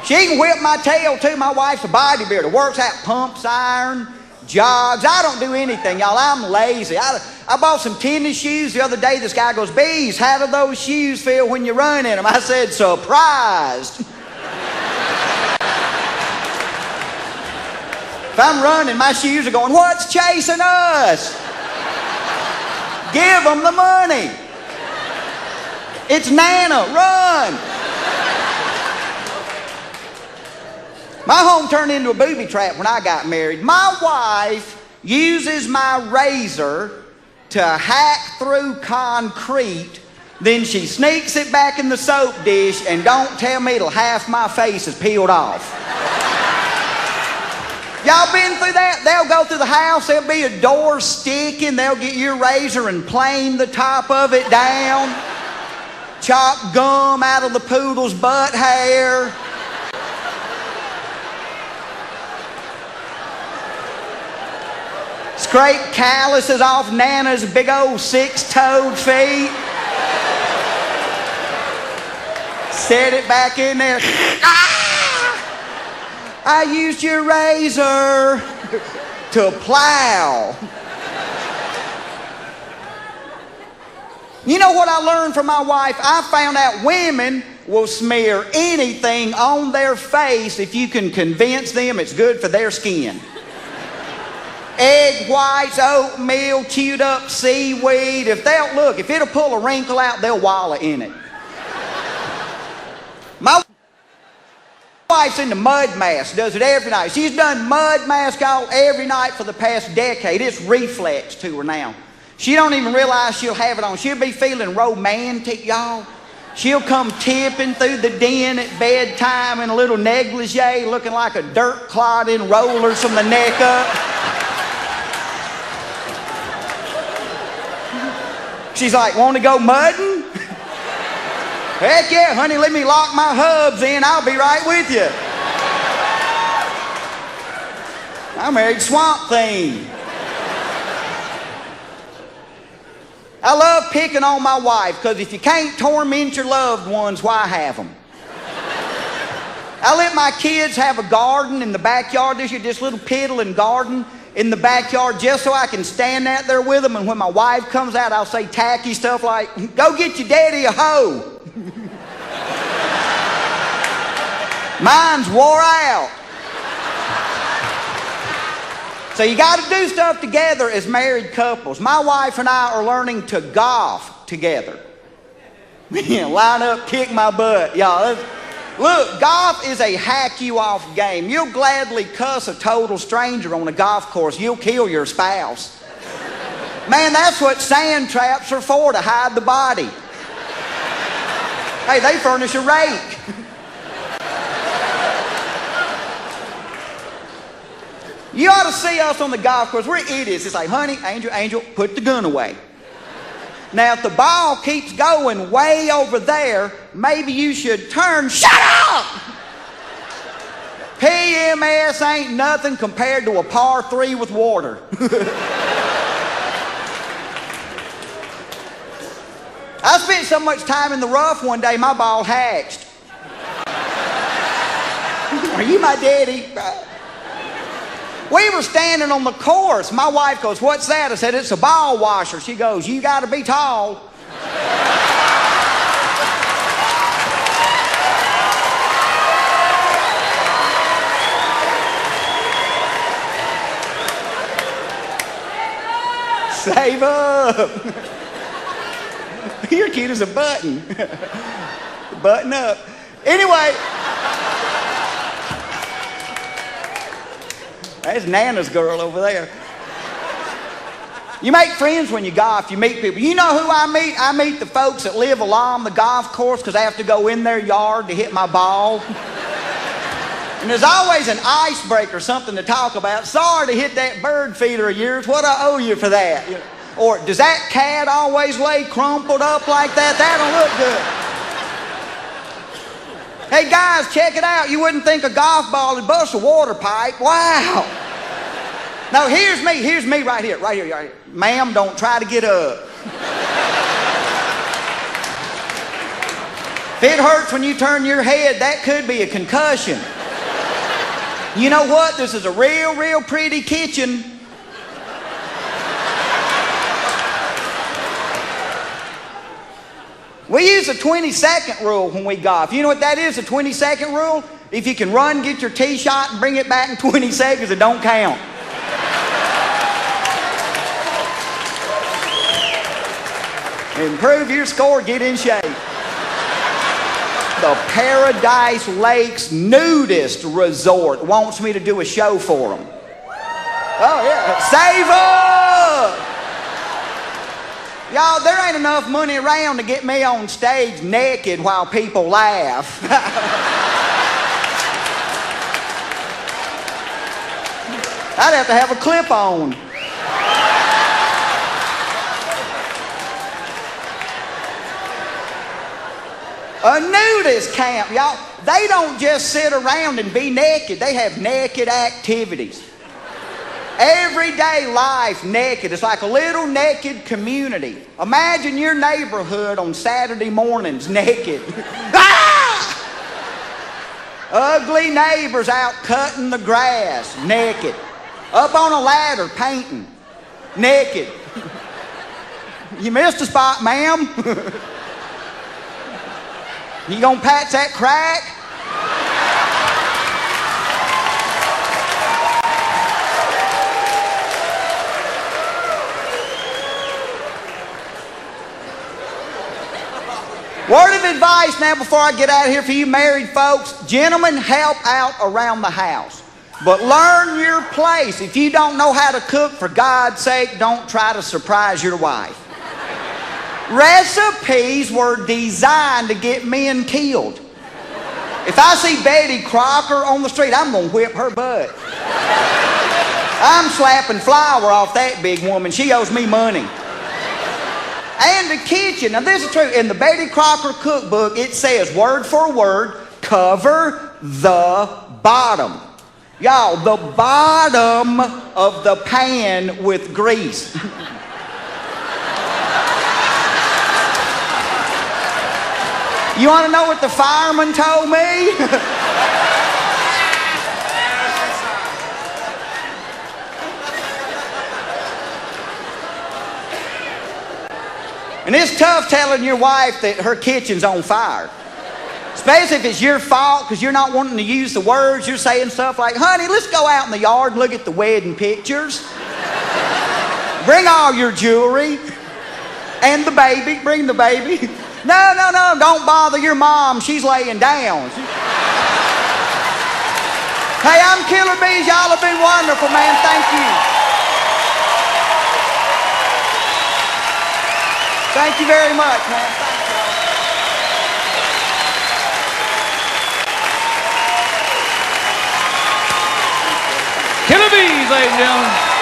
She can whip my tail too. My wife's a bodybuilder, works out, pumps iron, jogs. I don't do anything, y'all. I'm lazy. I bought some tennis shoes the other day. This guy goes, Beaz, how do those shoes feel when you run in them? I said, surprised. If I'm running, my shoes are going, what's chasing us? Give them the money. It's Nana, run. My home turned into a booby trap when I got married. My wife uses my razor to hack through concrete, then she sneaks it back in the soap dish, and don't tell me till half my face is peeled off. Y'all been through that? They'll go through the house, there'll be a door sticking, they'll get your razor and plane the top of it down, chop gum out of the poodle's butt hair. Scrape calluses off Nana's big old 6-toed feet. Set it back in there. Ah! I used your razor to plow. You know what I learned from my wife? I found out women will smear anything on their face if you can convince them it's good for their skin. Egg whites, oatmeal, chewed up seaweed. If it'll pull a wrinkle out, they'll wallow in it. My wife's into mud mask, does it every night. She's done mud mask every night for the past decade. It's reflex to her now. She don't even realize she'll have it on. She'll be feeling romantic, y'all. She'll come tipping through the den at bedtime in a little negligee, looking like a dirt clod in rollers from the neck up. She's like, want to go mudding? Heck yeah, honey, let me lock my hubs in. I'll be right with you. I married Swamp Thing. I love picking on my wife, because if you can't torment your loved ones, why have them? I let my kids have a garden in the backyard this year, this little piddling garden in the backyard, just so I can stand out there with them, and when my wife comes out, I'll say tacky stuff like, go get your daddy a hoe. Mine's wore out. So you got to do stuff together as married couples. My wife and I are learning to golf together. Line up, kick my butt, y'all. Look, golf is a hack you off game. You'll gladly cuss a total stranger on a golf course. You'll kill your spouse. Man, that's what sand traps are for, to hide the body. Hey, they furnish a rake. You ought to see us on the golf course. We're idiots. It's like, honey, Angel, put the gun away. Now, if the ball keeps going way over there, maybe you should turn. Shut up! PMS ain't nothing compared to a par 3 with water. I spent so much time in the rough one day, my ball hatched. Are you my daddy? We were standing on the course. My wife goes, what's that? I said, it's a ball washer. She goes, you got to be tall. Save up. You're cute as a button. Button up. Anyway. That's Nana's girl over there. You make friends when you golf. You meet people. You know who I meet? I meet the folks that live along the golf course because I have to go in their yard to hit my ball. And there's always an icebreaker, something to talk about. Sorry to hit that bird feeder of yours. What I owe you for that? Or does that cat always lay crumpled up like that? That don't look good. Hey guys, check it out. You wouldn't think a golf ball would bust a water pipe. Wow. No, here's me right here. Ma'am, don't try to get up. If it hurts when you turn your head, that could be a concussion. You know what? This is a real pretty kitchen. We use a 20-second rule when we golf. You know what that is, a 20-second rule? If you can run, get your tee shot, and bring it back in 20 seconds, it don't count. Improve your score, get in shape. The Paradise Lakes Nudist Resort wants me to do a show for them. Oh, yeah. Save up! Y'all, there ain't enough money around to get me on stage naked while people laugh. I'd have to have a clip on. A nudist camp, y'all. They don't just sit around and be naked. They have naked activities. Everyday life naked. It's like a little naked community. Imagine your neighborhood on Saturday mornings naked. Ah! Ugly neighbors out cutting the grass naked. Up on a ladder painting naked. You missed a spot, ma'am. You gonna patch that crack? Word of advice now before I get out of here for you married folks. Gentlemen, help out around the house. But learn your place. If you don't know how to cook, for God's sake, don't try to surprise your wife. Recipes were designed to get men killed. If I see Betty Crocker on the street, I'm going to whip her butt. I'm slapping flour off that big woman. She owes me money. And the kitchen. Now this is true. In the Betty Crocker cookbook, it says word for word, cover the bottom. Y'all, the bottom of the pan with grease. You want to know what the fireman told me? And it's tough telling your wife that her kitchen's on fire. Especially if it's your fault because you're not wanting to use the words. You're saying stuff like, honey, let's go out in the yard and look at the wedding pictures. Bring all your jewelry. And the baby. Bring the baby. No, don't bother your mom. She's laying down. Hey, I'm Killer Beaz. Y'all have been wonderful, man. Thank you. Thank you very much, man. Killer Beaz, ladies and gentlemen.